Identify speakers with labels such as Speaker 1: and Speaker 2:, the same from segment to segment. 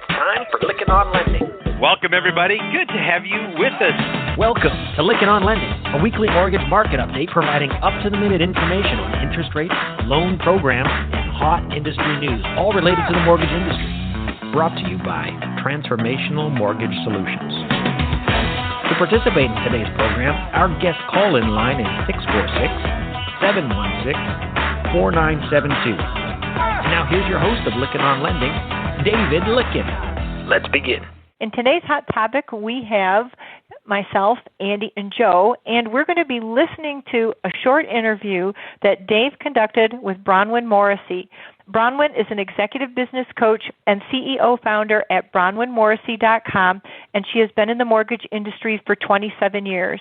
Speaker 1: Time for Lykken on Lending.
Speaker 2: Welcome, everybody. Good to have you with us.
Speaker 3: Welcome to Lykken on Lending, a weekly mortgage market update providing up-to-the-minute information on interest rates, loan programs, and hot industry news, all related to the mortgage industry. Brought to you by Transformational Mortgage Solutions. To participate in today's program, our guest call-in line is 646-716-4972. Now here's your host of Lykken on Lending, David Lykken.
Speaker 1: Let's begin.
Speaker 4: In today's hot topic, we have myself, Andy, and Joe, and we're going to be listening to a short interview that Dave conducted with Bronwyn Morrissey. Bronwyn is an executive business coach and CEO founder at BronwynMorrissey.com, and she has been in the mortgage industry for 27 years.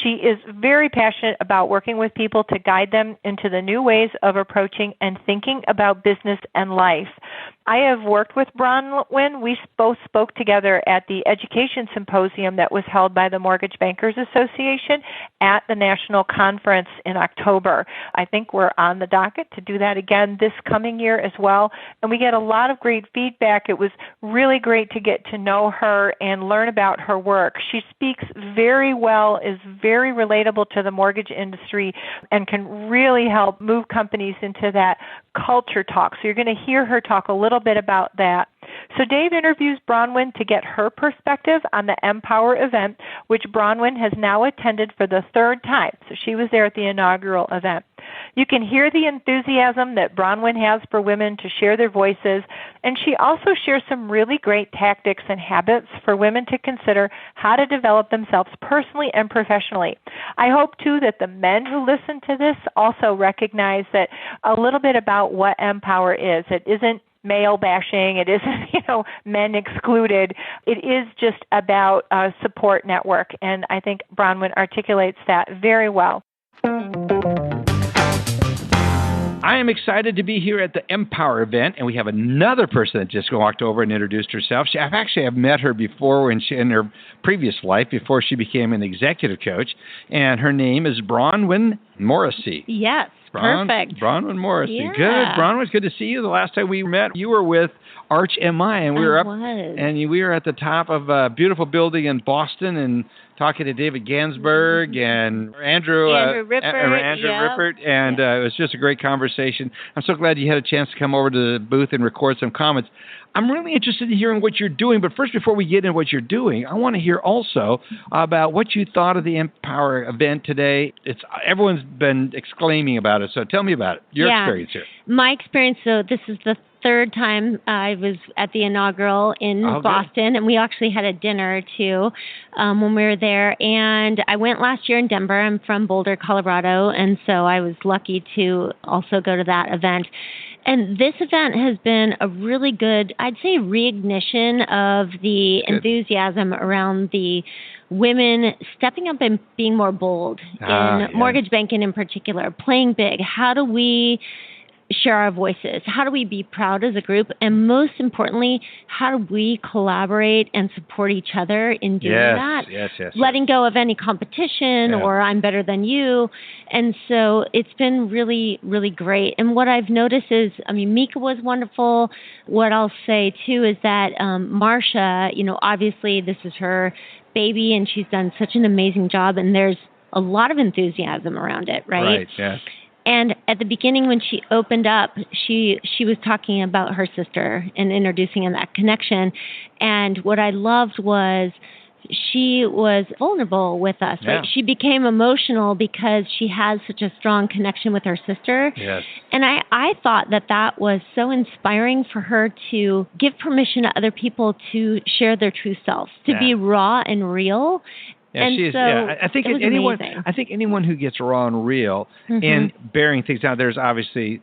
Speaker 4: She is very passionate about working with people to guide them into the new ways of approaching and thinking about business and life. I have worked with Bronwyn. We both spoke together at the education symposium that was held by the Mortgage Bankers Association at the national conference in October. I think we're on the docket to do that again this coming year as well, and we get a lot of great feedback. It was really great to get to know her and learn about her work. She speaks very well, is very relatable to the mortgage industry, and can really help move companies into that culture talk. So you're going to hear her talk a little bit about that. So Dave interviews Bronwyn to get her perspective on the Empower event, which Bronwyn has now attended for the third time. So she was there at the inaugural event. You can hear the enthusiasm that Bronwyn has for women to share their voices, and she also shares some really great tactics and habits for women to consider how to develop themselves personally and professionally. I hope, too, that the men who listen to this also recognize that a little bit about what Empower is. It isn't male bashing. It isn't, men excluded. It is just about a support network, and I think Bronwyn articulates that very well.
Speaker 5: I am excited to be here at the Empower event, and we have another person that just walked over and introduced herself. I've met her before in her previous life, before she became an executive coach, and her name is Bronwyn Morrissey.
Speaker 6: Yes, perfect.
Speaker 5: Bronwyn Morrissey.
Speaker 6: Yeah.
Speaker 5: Good. Bronwyn, it's good to see you. The last time we met, you were with Arch MI, and we were we were at the top of a beautiful building in Boston and talking to David Gansberg and Andrew Rippert, and it was just a great conversation. I'm so glad you had a chance to come over to the booth and record some comments. I'm really interested in hearing what you're doing, but first, before we get into what you're doing, I want to hear also about what you thought of the Empower event today. Everyone's been exclaiming about it, so tell me about it, your experience here.
Speaker 6: My experience, so this is the third time I was at the inaugural in Boston, and we actually had a dinner, too, when we were there. And I went last year in Denver. I'm from Boulder, Colorado, and so I was lucky to also go to that event. And this event has been a really good, I'd say, reignition of the enthusiasm around the women stepping up and being more bold in mortgage banking in particular, playing big. How do we share our voices? How do we be proud as a group? And most importantly, how do we collaborate and support each other in doing that?
Speaker 5: Yes.
Speaker 6: Letting go of any competition or I'm better than you. And so it's been really, really great. And what I've noticed is, Mika was wonderful. What I'll say, too, is that Marcia, obviously this is her baby and she's done such an amazing job. And there's a lot of enthusiasm around it, right?
Speaker 5: Right, yes.
Speaker 6: And at the beginning, when she opened up, she was talking about her sister and introducing that connection. And what I loved was she was vulnerable with us.
Speaker 5: Yeah.
Speaker 6: Right? She became emotional because she has such a strong connection with her sister.
Speaker 5: Yes.
Speaker 6: And I thought that was so inspiring for her to give permission to other people to share their true selves, to be raw and real.
Speaker 5: Yeah, I think anyone who gets raw and real in bearing things out, there's obviously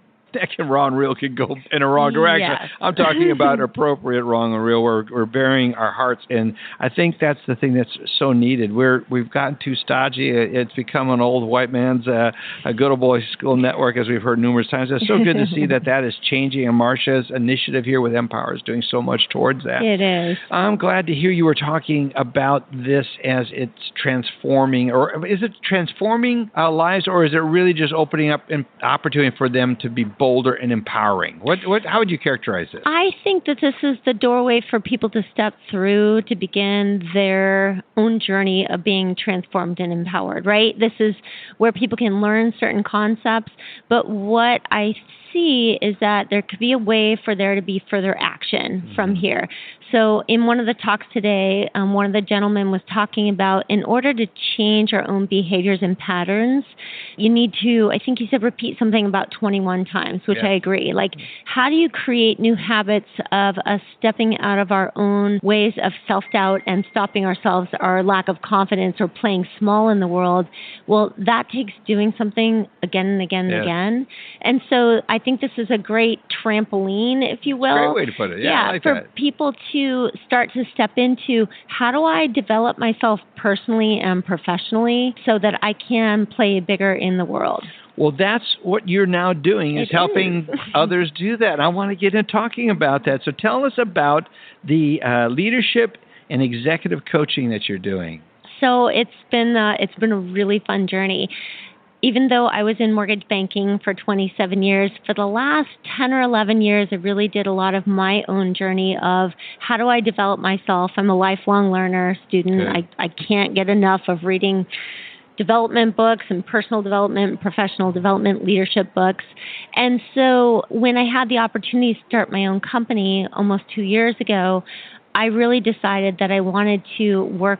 Speaker 5: raw and real could go in a wrong direction.
Speaker 6: Yes.
Speaker 5: I'm talking about appropriate wrong and real, where we're bearing our hearts. And I think that's the thing that's so needed. We've gotten too stodgy. It's become an old white man's a good old boy school network, as we've heard numerous times. It's so good to see that is changing. And Marcia's initiative here with Empower is doing so much towards that.
Speaker 6: It is.
Speaker 5: I'm glad to hear you were talking about this as it's transforming, or is it transforming lives, or is it really just opening up an opportunity for them to be bolder, and empowering. How would you characterize this?
Speaker 6: I think that this is the doorway for people to step through to begin their own journey of being transformed and empowered, right? This is where people can learn certain concepts, but what I see is that there could be a way for there to be further action from here. So in one of the talks today, one of the gentlemen was talking about in order to change our own behaviors and patterns, you need to, I think he said, repeat something about 21 times, which I agree. Like, how do you create new habits of us stepping out of our own ways of self-doubt and stopping ourselves, our lack of confidence, or playing small in the world? Well, that takes doing something again and again and again. And so I think this is a great trampoline, if you will.
Speaker 5: Great way to put it. Yeah, I like
Speaker 6: for
Speaker 5: that.
Speaker 6: people to start to step into, how do I develop myself personally and professionally so that I can play bigger in the world?
Speaker 5: Well, that's what you're now doing, is helping others do that. I want to get into talking about that. So tell us about the leadership and executive coaching that you're doing.
Speaker 6: So it's been a really fun journey. Even though I was in mortgage banking for 27 years, for the last 10 or 11 years, I really did a lot of my own journey of how do I develop myself. I'm a lifelong learner, student. I can't get enough of reading development books and personal development, professional development, leadership books. And so when I had the opportunity to start my own company almost 2 years ago, I really decided that I wanted to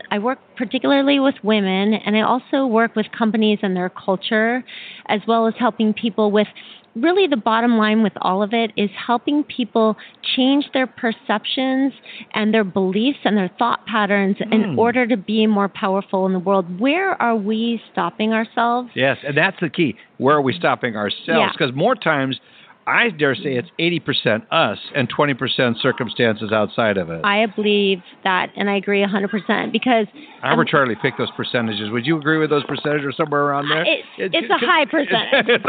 Speaker 6: I work particularly with women, and I also work with companies and their culture, as well as helping people with, really the bottom line with all of it is helping people change their perceptions and their beliefs and their thought patterns in order to be more powerful in the world. Where are we stopping ourselves?
Speaker 5: Yes, and that's the key. Where are we stopping ourselves? Because more times, I dare say it's 80% us and 20% circumstances outside of it.
Speaker 6: I believe that, and I agree 100%, because
Speaker 5: I arbitrarily pick those percentages. Would you agree with those percentages or somewhere around there?
Speaker 6: It's a high percentage.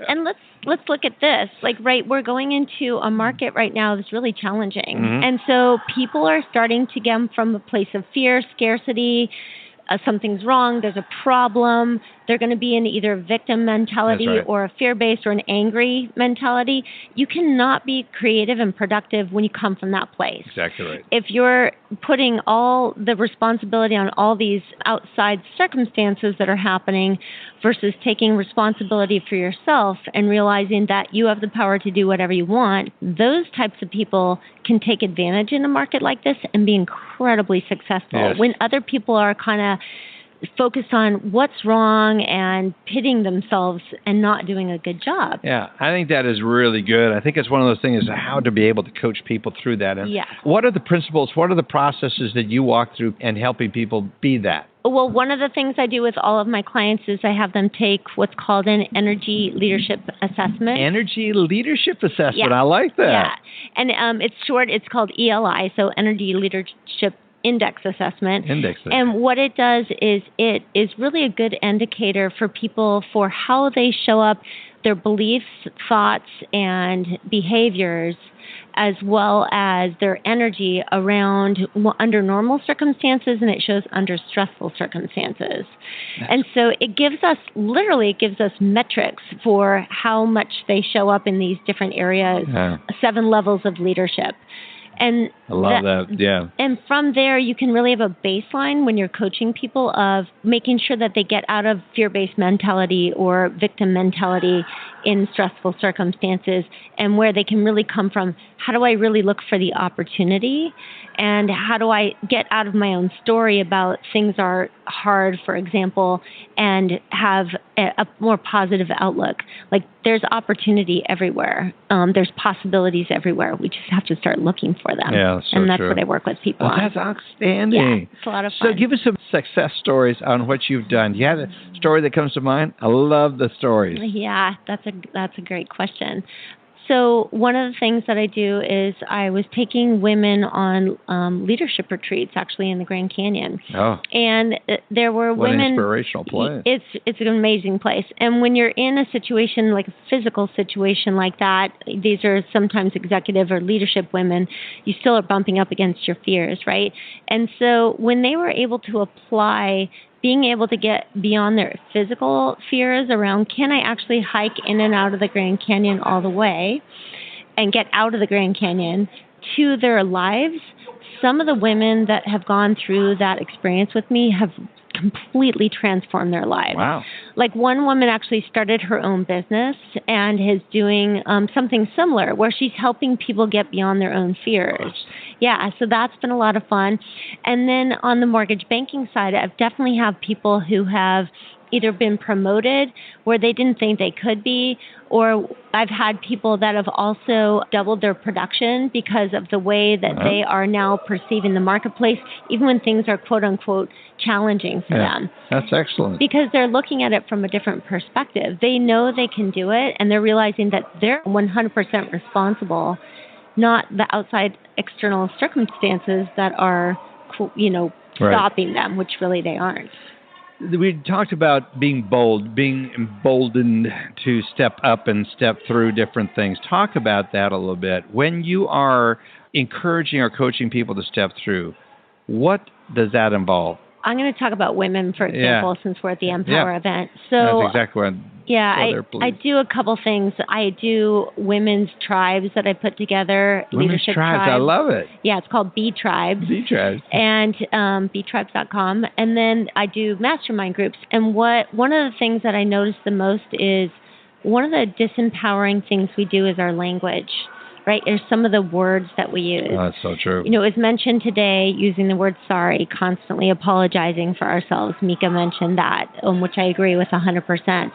Speaker 6: And let's look at this. Like, right, we're going into a market right now that's really challenging. And so people are starting to get from a place of fear, scarcity, something's wrong, there's a problem. They're going to be in either a victim mentality or a fear-based or an angry mentality. You cannot be creative and productive when you come from that place.
Speaker 5: Exactly right.
Speaker 6: If you're putting all the responsibility on all these outside circumstances that are happening versus taking responsibility for yourself and realizing that you have the power to do whatever you want, those types of people can take advantage in a market like this and be incredibly successful. When other people are kind of focused on what's wrong and pitting themselves and not doing a good job.
Speaker 5: Yeah, I think that is really good. I think it's one of those things, is how to be able to coach people through that. And what are the principles, what are the processes that you walk through and helping people be that?
Speaker 6: Well, one of the things I do with all of my clients is I have them take what's called an energy leadership assessment.
Speaker 5: Energy leadership assessment. I like that.
Speaker 6: Yeah. And it's short. It's called ELI, so Energy Leadership Index Assessment. And what it does is it is really a good indicator for people for how they show up, their beliefs, thoughts, and behaviors, as well as their energy around under normal circumstances, and it shows under stressful circumstances. And so it gives us metrics for how much they show up in these different areas, 7 levels of leadership. And
Speaker 5: I love that, yeah.
Speaker 6: And from there, you can really have a baseline when you're coaching people of making sure that they get out of fear-based mentality or victim mentality in stressful circumstances, and where they can really come from, how do I really look for the opportunity, and how do I get out of my own story about things are hard, for example, and have a more positive outlook. Like, there's opportunity everywhere. There's possibilities everywhere. We just have to start looking for them.
Speaker 5: Yeah,
Speaker 6: and that's what I work with people on.
Speaker 5: That's outstanding.
Speaker 6: Yeah, it's a lot of fun.
Speaker 5: So give us some success stories on what you've done. Do you have a story that comes to mind? I love the stories.
Speaker 6: Yeah, that's a great question. So one of the things that I do is I was taking women on leadership retreats, actually, in the Grand Canyon.
Speaker 5: Oh.
Speaker 6: And there were
Speaker 5: what
Speaker 6: women.
Speaker 5: An inspirational place.
Speaker 6: It's an amazing place. And when you're in a situation, like a physical situation like that, these are sometimes executive or leadership women, you still are bumping up against your fears, right? And so when they were able to apply being able to get beyond their physical fears around, can I actually hike in and out of the Grand Canyon all the way and get out of the Grand Canyon, to their lives. Some of the women that have gone through that experience with me have completely transformed their lives.
Speaker 5: Wow.
Speaker 6: Like one woman actually started her own business and is doing something similar where she's helping people get beyond their own fears. Yeah, so that's been a lot of fun. And then on the mortgage banking side, I've definitely have people who have either been promoted where they didn't think they could be, or I've had people that have also doubled their production because of the way that they are now perceiving the marketplace, even when things are quote unquote challenging for them.
Speaker 5: That's excellent.
Speaker 6: Because they're looking at it from a different perspective. They know they can do it, and they're realizing that they're 100% responsible, not the outside external circumstances that are, stopping them, which really they aren't.
Speaker 5: We talked about being bold, being emboldened to step up and step through different things. Talk about that a little bit. When you are encouraging or coaching people to step through, what does that involve?
Speaker 6: I'm going to talk about women, for example, since we're at the Empower event. So
Speaker 5: that's exactly what
Speaker 6: I do a couple things. I do women's tribes that I put together.
Speaker 5: Women's
Speaker 6: leadership
Speaker 5: tribes. I love it.
Speaker 6: Yeah, it's called B Tribes.
Speaker 5: B Tribes.
Speaker 6: And btribes.com. And then I do mastermind groups. And one of the things that I notice the most is one of the disempowering things we do is our language. Right? There's some of the words that we use.
Speaker 5: Oh, that's so true.
Speaker 6: It was mentioned today using the word sorry, constantly apologizing for ourselves. Mika mentioned that, which I agree with 100%.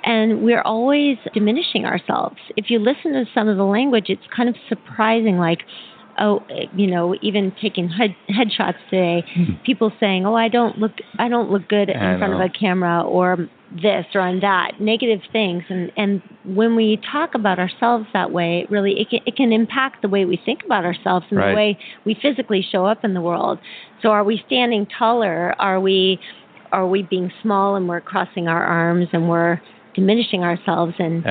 Speaker 6: And we're always diminishing ourselves. If you listen to some of the language, it's kind of surprising, like, even taking headshots today, people saying, I don't look good in front of a camera, or this or on that, negative things. And when we talk about ourselves that way, really, it can impact the way we think about ourselves and the way we physically show up in the world. So are we standing taller? Are we being small and we're crossing our arms and we're diminishing ourselves and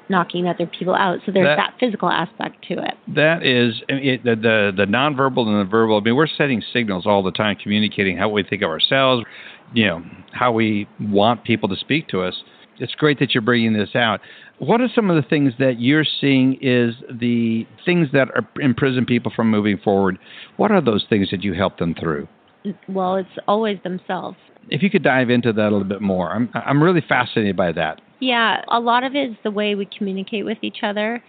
Speaker 6: knocking other people out? So there's that physical aspect to it.
Speaker 5: That is the nonverbal and the verbal. I mean, we're setting signals all the time, communicating how we think of ourselves, how we want people to speak to us. It's great that you're bringing this out. What are some of the things that you're seeing is the things that are imprison people from moving forward? What are those things that you help them through?
Speaker 6: Well, it's always themselves.
Speaker 5: If you could dive into that a little bit more. I'm really fascinated by that.
Speaker 6: Yeah, a lot of it is the way we communicate with each other.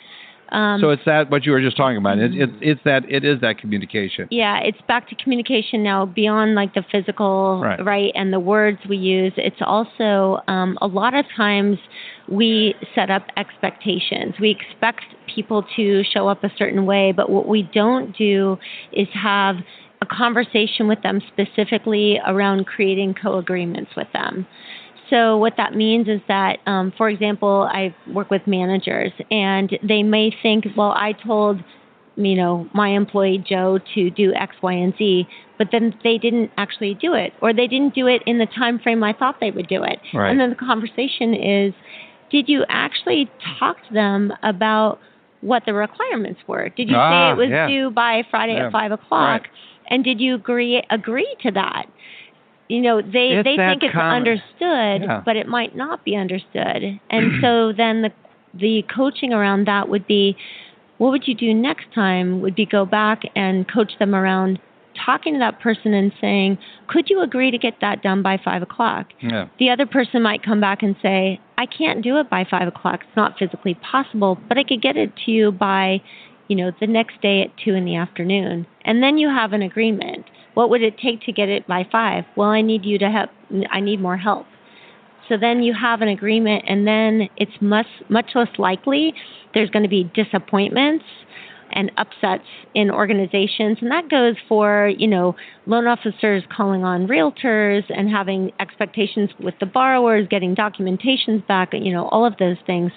Speaker 5: So it's that what you were just talking about. It is that communication.
Speaker 6: Yeah, it's back to communication now beyond like the physical, right, and the words we use. It's also a lot of times we set up expectations. We expect people to show up a certain way, but what we don't do is have a conversation with them specifically around creating co-agreements with them. So what that means is that, for example, I work with managers and they may think, well, I told, my employee Joe to do X, Y, and Z, but then they didn't actually do it, or they didn't do it in the time frame I thought they would do it.
Speaker 5: Right.
Speaker 6: And then the conversation is, did you actually talk to them about what the requirements were? Did you say it was due by Friday at 5 o'clock? Right. And did you agree to that? They think it's understood, but it might not be understood. And so then the coaching around that would be, what would you do next time? Would be go back and coach them around talking to that person and saying, could you agree to get that done by 5 o'clock?
Speaker 5: Yeah.
Speaker 6: The other person might come back and say, I can't do it by 5 o'clock. It's not physically possible, but I could get it to you by, the next day at 2 in the afternoon. And then you have an agreement. What would it take to get it by 5? Well, I need you to help. I need more help. So then you have an agreement, and then it's much less likely there's going to be disappointments and upsets in organizations. And that goes for, loan officers calling on realtors and having expectations with the borrowers, getting documentations back, all of those things.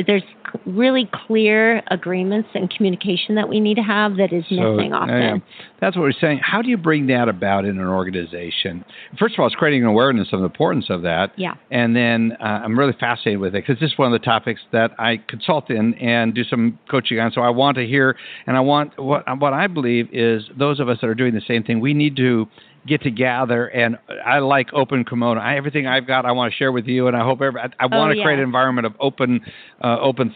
Speaker 6: There's really clear agreements and communication that we need to have that is missing often.
Speaker 5: Yeah. That's what we're saying. How do you bring that about in an organization? First of all, it's creating an awareness of the importance of that.
Speaker 6: Yeah.
Speaker 5: And then I'm really fascinated with it because this is one of the topics that I consult in and do some coaching on. So I want to hear, and I want what I believe is those of us that are doing the same thing, we need to get together, and I like open kimono. Everything I've got, I want to share with you, and I hope I want to create an environment of open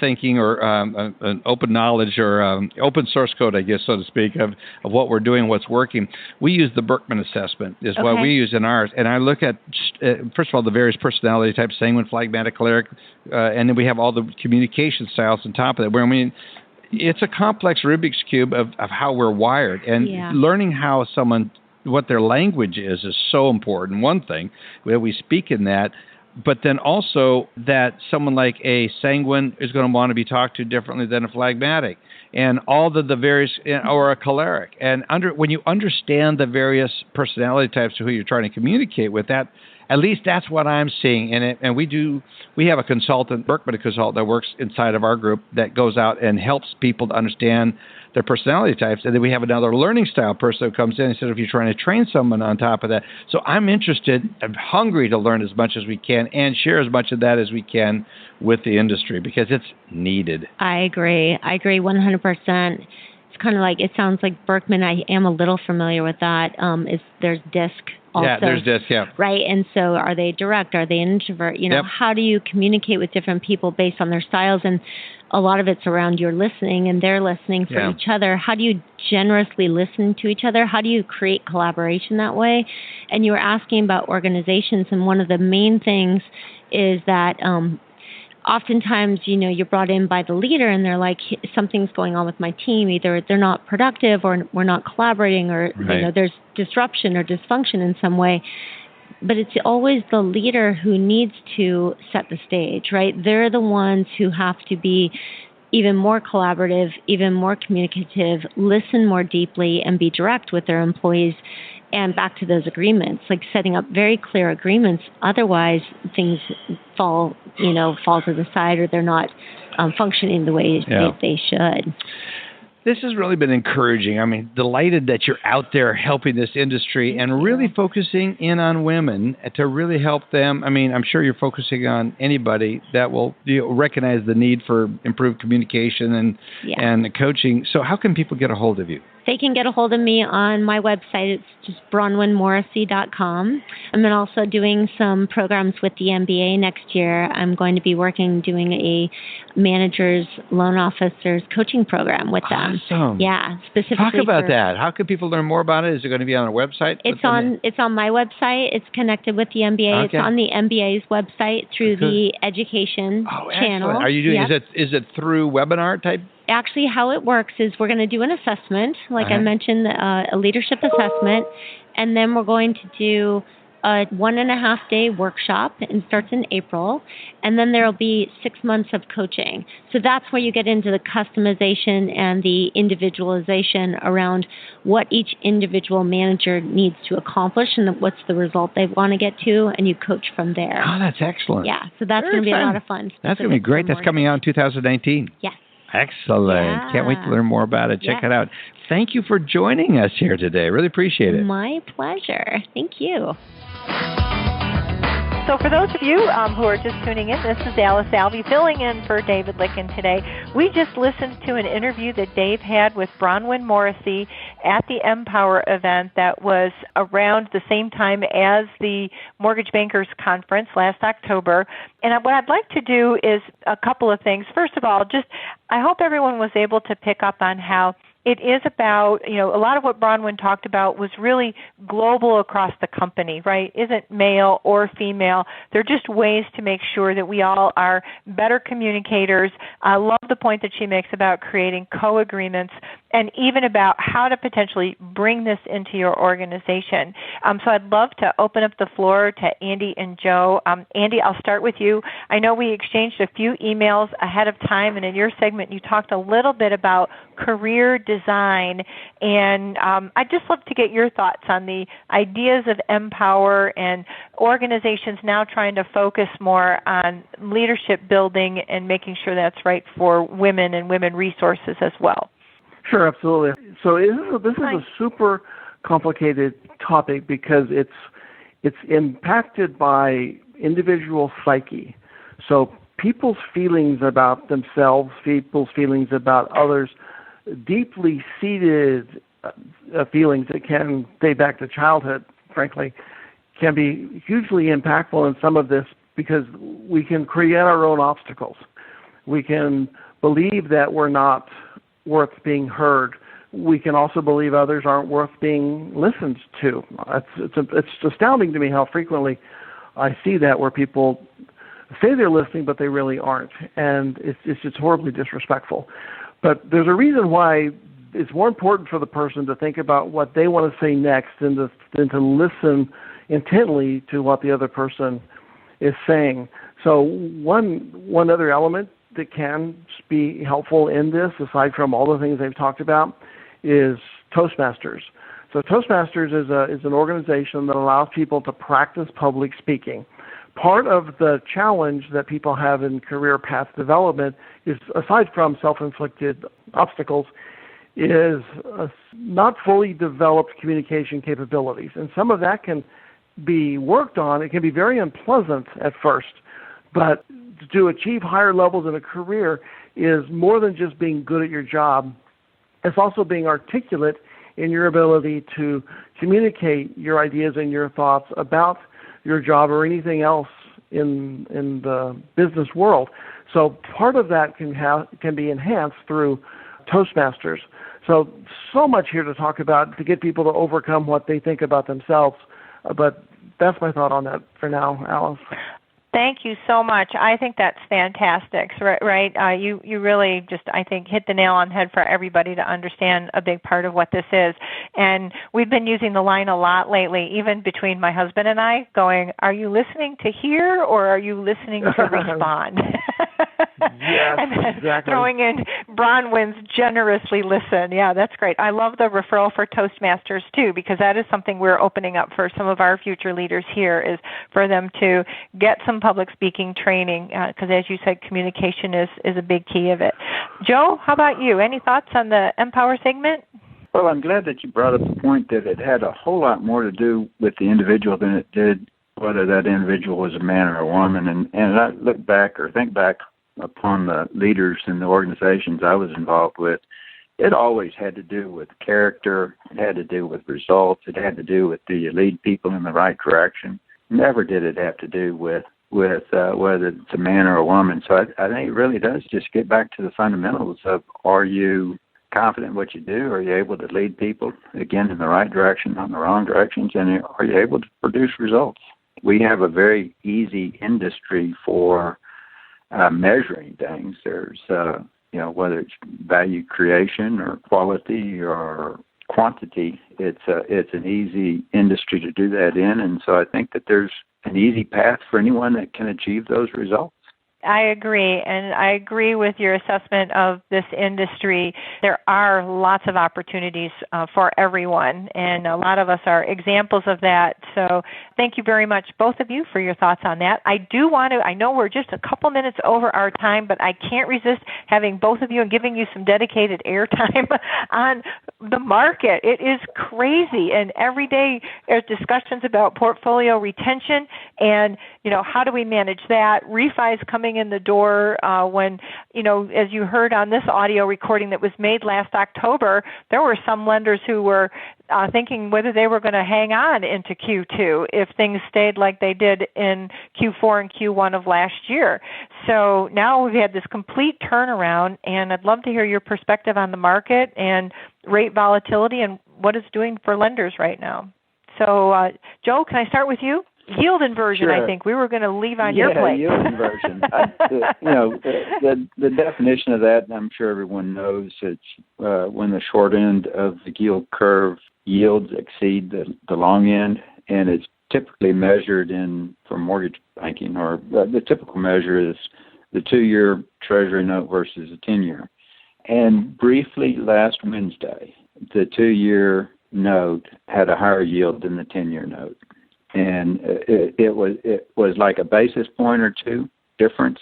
Speaker 5: thinking, or an open knowledge, or open source code, I guess, so to speak, of what we're doing, what's working. We use the Birkman assessment is what we use in ours, and I look at first of all the various personality types: sanguine, phlegmatic, choleric, and then we have all the communication styles on top of that. Where it's a complex Rubik's Cube of how we're wired, and learning how what their language is so important. One thing, we speak in that, but then also that someone like a sanguine is going to want to be talked to differently than a phlegmatic, and all the various, or a choleric. And when you understand the various personality types of who you're trying to communicate with, that at least that's what I'm seeing in it. And we have a consultant, Birkman consultant, that works inside of our group that goes out and helps people to understand their personality types. And then we have another learning style person who comes in and says, if you're trying to train someone on top of that. So I'm interested and hungry to learn as much as we can and share as much of that as we can with the industry, because it's needed.
Speaker 6: I agree 100%. It's kind of like, it sounds like Birkman, I am a little familiar with that. There's DISC also.
Speaker 5: Yeah, there's DISC, yeah.
Speaker 6: Right, and so are they direct? Are they an introvert? How do you communicate with different people based on their styles? And a lot of it's around your listening, and they're listening for each other. How do you generously listen to each other? How do you create collaboration that way? And you were asking about organizations, and one of the main things is that oftentimes, you're brought in by the leader and they're like, something's going on with my team. Either they're not productive, or we're not collaborating, or there's disruption or dysfunction in some way. But it's always the leader who needs to set the stage, right? They're the ones who have to be even more collaborative, even more communicative, listen more deeply, and be direct with their employees. And back to those agreements, like setting up very clear agreements. Otherwise, things fall to the side, or they're not functioning the way they should.
Speaker 5: This has really been encouraging. I'm delighted that you're out there helping this industry and really focusing in on women to really help them. I'm sure you're focusing on anybody that will recognize the need for improved communication and coaching. So how can people get a hold of you?
Speaker 6: They can get a hold of me on my website. It's just bronwynmorrissey.com. I'm then also doing some programs with the MBA next year. I'm going to be doing a manager's loan officers coaching program with them.
Speaker 5: Awesome.
Speaker 6: Yeah, specifically.
Speaker 5: Talk about that. How can people learn more about it? Is it going to be on a website?
Speaker 6: It's on my website. It's connected with the MBA. Okay. It's on the MBA's website through the education channel.
Speaker 5: Are you doing? Is it through webinar type?
Speaker 6: Actually, how it works is we're going to do an assessment, like I mentioned, a leadership assessment, and then we're going to do a 1.5-day workshop, and starts in April, and then there will be 6 months of coaching. So that's where you get into the customization and the individualization around what each individual manager needs to accomplish and what's the result they want to get to, and you coach from there.
Speaker 5: Oh, that's excellent.
Speaker 6: Yeah, so that's going to be a lot of fun.
Speaker 5: That's going to be great. That's coming out in 2019.
Speaker 6: Yes.
Speaker 5: Excellent. Yeah. Can't wait to learn more about it. Check it out. Thank you for joining us here today. Really appreciate it.
Speaker 6: My pleasure. Thank you.
Speaker 4: So for those of you who are just tuning in, this is Alice Alvey filling in for David Lykken today. We just listened to an interview that Dave had with Bronwyn Morrissey at the Empower event that was around the same time as the Mortgage Bankers Conference last October. And what I'd like to do is a couple of things. First of all, I hope everyone was able to pick up on how it is about, a lot of what Bronwyn talked about was really global across the company, right? Isn't male or female. They're just ways to make sure that we all are better communicators. I love the point that she makes about creating co-agreements and even about how to potentially bring this into your organization. So I'd love to open up the floor to Andy and Joe. Andy, I'll start with you. I know we exchanged a few emails ahead of time, and in your segment you talked a little bit about career design, and I'd just love to get your thoughts on the ideas of Empower and organizations now trying to focus more on leadership building and making sure that's right for women and women resources as well.
Speaker 7: Sure, absolutely. So this is a super complicated topic because it's impacted by individual psyche. So people's feelings about themselves, people's feelings about others, deeply seated feelings that can date back to childhood frankly, can be hugely impactful in some of this because we can create our own obstacles. We can believe that we're not worth being heard. We can also believe others aren't worth being listened to. It's astounding to me how frequently I see that where people say they're listening, but they really aren't. And it's just horribly disrespectful. But there's a reason why it's more important for the person to think about what they want to say next than to listen intently to what the other person is saying. So one other element that can be helpful in this, aside from all the things they've talked about, is Toastmasters. So Toastmasters is an organization that allows people to practice public speaking. Part of the challenge that people have in career path development is, aside from self-inflicted obstacles, is not fully developed communication capabilities. And some of that can be worked on. It can be very unpleasant at first, but to achieve higher levels in a career is more than just being good at your job. It's also being articulate in your ability to communicate your ideas and your thoughts about your job or anything else in the business world. So part of that can be enhanced through Toastmasters. So much here to talk about to get people to overcome what they think about themselves. But that's my thought on that for now, Alice.
Speaker 4: Thank you so much. I think that's fantastic, right? You really just, I think, hit the nail on the head for everybody to understand a big part of what this is. And we've been using the line a lot lately, even between my husband and I, going, are you listening to hear or are you listening to respond?
Speaker 7: Yes,
Speaker 4: and then
Speaker 7: exactly.
Speaker 4: Throwing in Bronwyn's generously listen. Yeah, that's great. I love the referral for Toastmasters, too, because that is something we're opening up for some of our future leaders here, is for them to get some public speaking training, because as you said, communication is a big key of it. Joe, how about you? Any thoughts on the Empower segment?
Speaker 8: Well, I'm glad that you brought up the point that it had a whole lot more to do with the individual than it did whether that individual was a man or a woman. And I look back or think back upon the leaders in the organizations I was involved with. It always had to do with character. It had to do with results. It had to do with do you lead people in the right direction. Never did it have to do with whether it's a man or a woman. So I think it really does just get back to the fundamentals of, are you confident in what you do? Are you able to lead people, again, in the right direction, not in the wrong directions? And are you able to produce results? We have a very easy industry for measuring things. There's, whether it's value creation or quality or quantity, it's an easy industry to do that in. And so I think that there's an easy path for anyone that can achieve those results.
Speaker 4: I agree, and I agree with your assessment of this industry. There are lots of opportunities for everyone, and a lot of us are examples of that. So thank you very much, both of you, for your thoughts on that. I know we're just a couple minutes over our time, but I can't resist having both of you and giving you some dedicated airtime on the market. It is crazy, and every day there's discussions about portfolio retention and, how do we manage that? Refis coming in the door when, as you heard on this audio recording that was made last October, there were some lenders who were thinking whether they were going to hang on into Q2 if things stayed like they did in Q4 and Q1 of last year. So now we've had this complete turnaround, and I'd love to hear your perspective on the market and rate volatility and what it's doing for lenders right now. So, Joe, can I start with you? Yield inversion,
Speaker 8: Sure.
Speaker 4: I think we were going to leave on your plate.
Speaker 8: Yeah, yield inversion. The definition of that, I'm sure everyone knows, it's when the short end of the yield curve yields exceed the long end, and it's typically measured for mortgage banking, or the typical measure is the 2-year Treasury note versus a 10-year. And briefly last Wednesday, the 2-year note had a higher yield than the 10-year note. And it was like a basis point or two difference.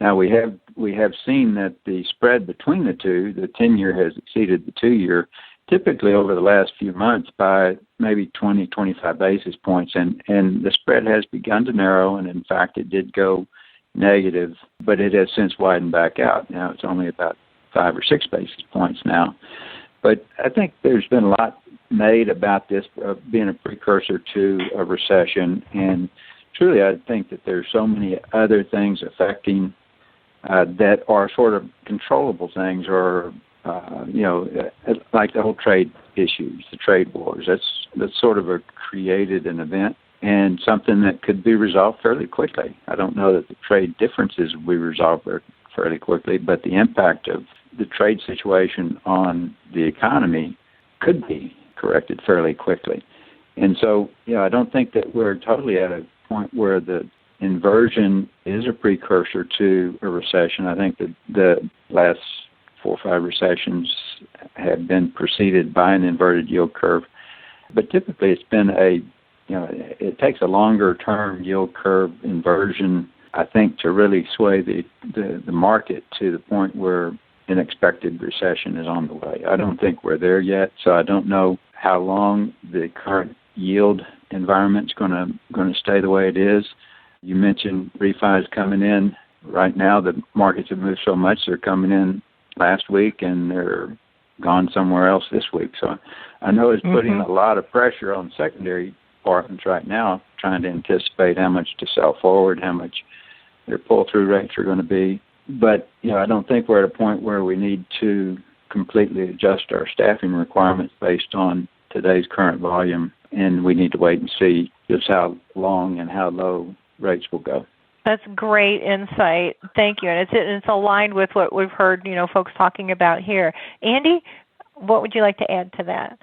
Speaker 8: Now we have seen that the spread between the two, the 10-year has exceeded the 2-year, typically over the last few months by maybe 20, 25 basis points, and the spread has begun to narrow, and in fact it did go negative, but it has since widened back out. Now it's only about 5 or 6 basis points now. But I think there's been a lot made about this being a precursor to a recession, and truly I think that there's so many other things affecting that are sort of controllable things, or like the whole trade issues, the trade wars. That's sort of created an event and something that could be resolved fairly quickly. I don't know that the trade differences will be resolved fairly quickly, but the impact of the trade situation on the economy could be corrected fairly quickly. And so, I don't think that we're totally at a point where the inversion is a precursor to a recession. I think that the last 4 or 5 recessions have been preceded by an inverted yield curve. But typically it's been it takes a longer term yield curve inversion, I think, to really sway the market to the point where an expected recession is on the way. I don't think we're there yet, so I don't know how long the current yield environment's going to stay the way it is. You mentioned refis coming in. Right now, the markets have moved so much, they're coming in last week and they're gone somewhere else this week. So I know it's putting a lot of pressure on secondary apartments right now, trying to anticipate how much to sell forward, how much their pull-through rates are going to be. But, I don't think we're at a point where we need to completely adjust our staffing requirements based on today's current volume, and we need to wait and see just how long and how low rates will go.
Speaker 4: That's great insight. Thank you. And it's aligned with what we've heard, folks talking about here. Andy, what would you like to add to that?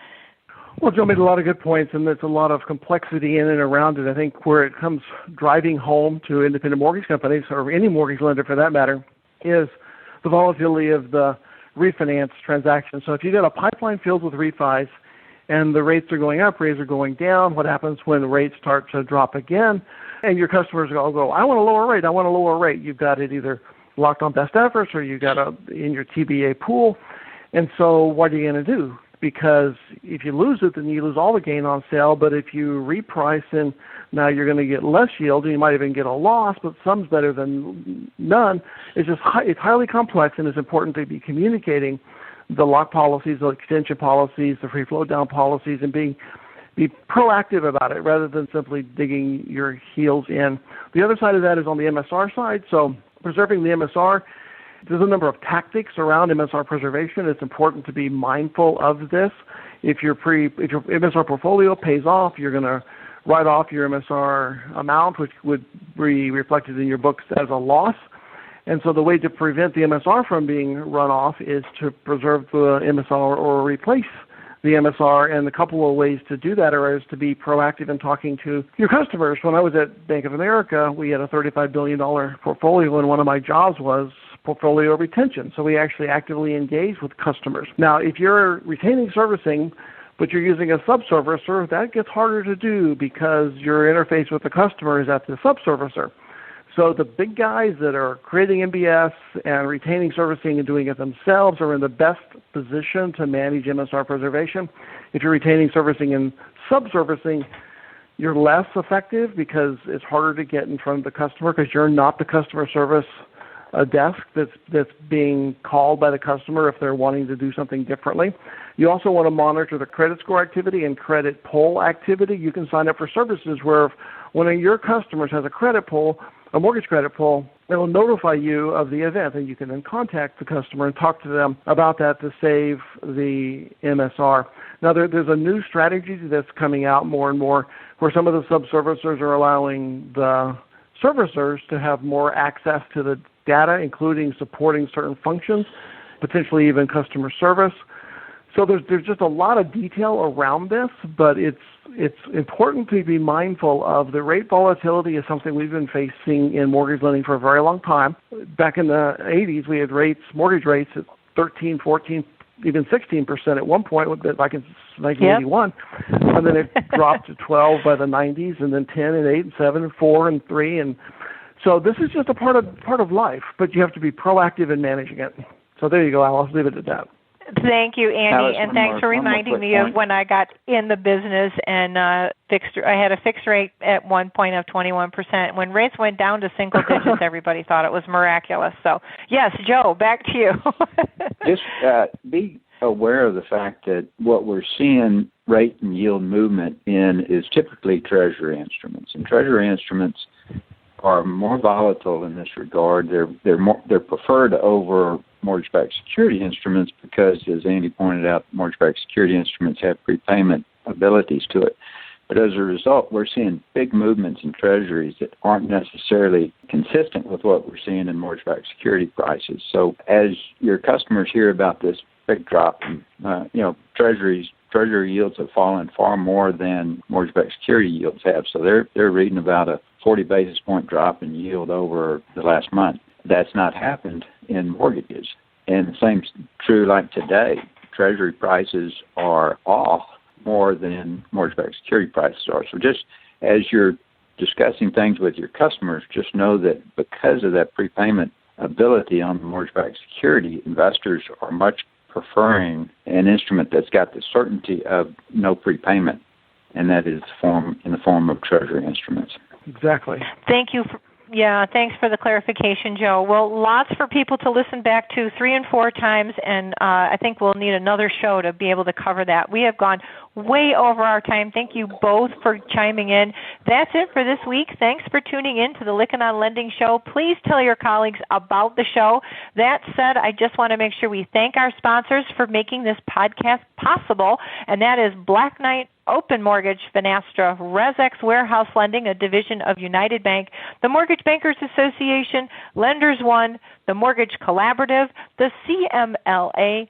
Speaker 7: Well, Joe made a lot of good points, and there's a lot of complexity in and around it. I think where it comes driving home to independent mortgage companies, or any mortgage lender for that matter, is the volatility of the refinance transaction. So if you got a pipeline filled with refis and the rates are going up, rates are going down, what happens when the rates start to drop again? And your customers go, I want a lower rate. You've got it either locked on best efforts or you got it in your TBA pool. And so what are you going to do? Because if you lose it, then you lose all the gain on sale. But if you reprice and now you're going to get less yield, and you might even get a loss, but some's better than none. It's highly complex, and it's important to be communicating the lock policies, the extension policies, the free flow down policies, and be proactive about it rather than simply digging your heels in. The other side of that is on the MSR side. So preserving the MSR, there's a number of tactics around MSR preservation. It's important to be mindful of this. If your MSR portfolio pays off, you're going to write off your MSR amount, which would be reflected in your books as a loss. And so the way to prevent the MSR from being run off is to preserve the MSR or replace the MSR. And a couple of ways to do that is to be proactive in talking to your customers. When I was at Bank of America, we had a $35 billion portfolio, and one of my jobs was portfolio retention. So we actually actively engage with customers. Now, if you're retaining servicing, but you're using a subservicer, that gets harder to do because your interface with the customer is at the subservicer. So the big guys that are creating MBS and retaining servicing and doing it themselves are in the best position to manage MSR preservation. If you're retaining servicing and subservicing, you're less effective because it's harder to get in front of the customer because you're not the customer service desk that's being called by the customer if they're wanting to do something differently. You also want to monitor the credit score activity and credit pull activity. You can sign up for services where if one of your customers has a credit pull, a mortgage credit pull, it will notify you of the event, and you can then contact the customer and talk to them about that to save the MSR. Now, there's a new strategy that's coming out more and more where some of the subservicers are allowing the servicers to have more access to the data, including supporting certain functions, potentially even customer service. So there's just a lot of detail around this, but it's important to be mindful of the rate volatility is something we've been facing in mortgage lending for a very long time. Back in the 80s, we had mortgage rates at 13, 14, even 16% at one point, back in 1981. Yep. And then it dropped to 12 by the 90s, and then 10 and 8 and 7 and 4 and 3. And so this is just a part of life, but you have to be proactive in managing it. So there you go, I'll leave it at that.
Speaker 4: Thank you, Andy,
Speaker 8: Alice,
Speaker 4: and thanks for reminding me of when I got in the business and I had a fixed rate at one point of 21%. When rates went down to single digits, everybody thought it was miraculous. So, yes, Joe, back to you.
Speaker 8: Just be aware of the fact that what we're seeing rate and yield movement in is typically Treasury instruments, and Treasury instruments are more volatile in this regard. They're preferred over mortgage-backed security instruments because, as Andy pointed out, mortgage-backed security instruments have prepayment abilities to it. But as a result, we're seeing big movements in treasuries that aren't necessarily consistent with what we're seeing in mortgage-backed security prices. So as your customers hear about this big drop in, treasury yields have fallen far more than mortgage-backed security yields have. So they're reading about a 40 basis point drop in yield over the last month. That's not happened in mortgages. And the same's true like today. Treasury prices are off more than mortgage-backed security prices are. So just as you're discussing things with your customers, just know that because of that prepayment ability on the mortgage-backed security, investors are much preferring an instrument that's got the certainty of no prepayment, and that is in the form of Treasury instruments.
Speaker 7: Exactly.
Speaker 4: Thank you. Thanks for the clarification, Joe. Well, lots for people to listen back to 3 and 4 times, and I think we'll need another show to be able to cover that. We have gone way over our time. Thank you both for chiming in. That's it for this week. Thanks for tuning in to the Lykken on Lending Show. Please tell your colleagues about the show. That said, I just want to make sure we thank our sponsors for making this podcast possible, and that is Black Knight Open Mortgage, Finastra, ResX Warehouse Lending, a division of United Bank, the Mortgage Bankers Association, Lenders One, the Mortgage Collaborative, the CMLA,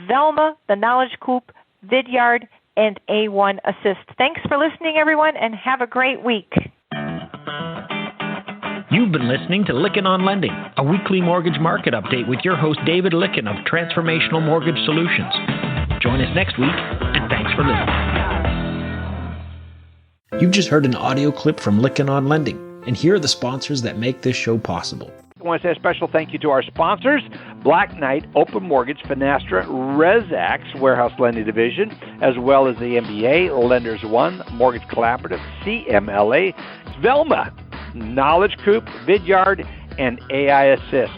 Speaker 4: Velma, the Knowledge Coop, Vidyard, and A1 Assist. Thanks for listening, everyone, and have a great week.
Speaker 3: You've been listening to Lykken on Lending, a weekly mortgage market update with your host David Lykken of Transformational Mortgage Solutions. Join us next week, and thanks for listening. You've just heard an audio clip from Lykken on Lending, and here are the sponsors that make this show possible.
Speaker 2: I want to say a special thank you to our sponsors, Black Knight, Open Mortgage, Finastra, ResX, Warehouse Lending Division, as well as the MBA, Lenders One, Mortgage Collaborative, CMLA, Velma, Knowledge Coop, Vidyard, and AI Assist.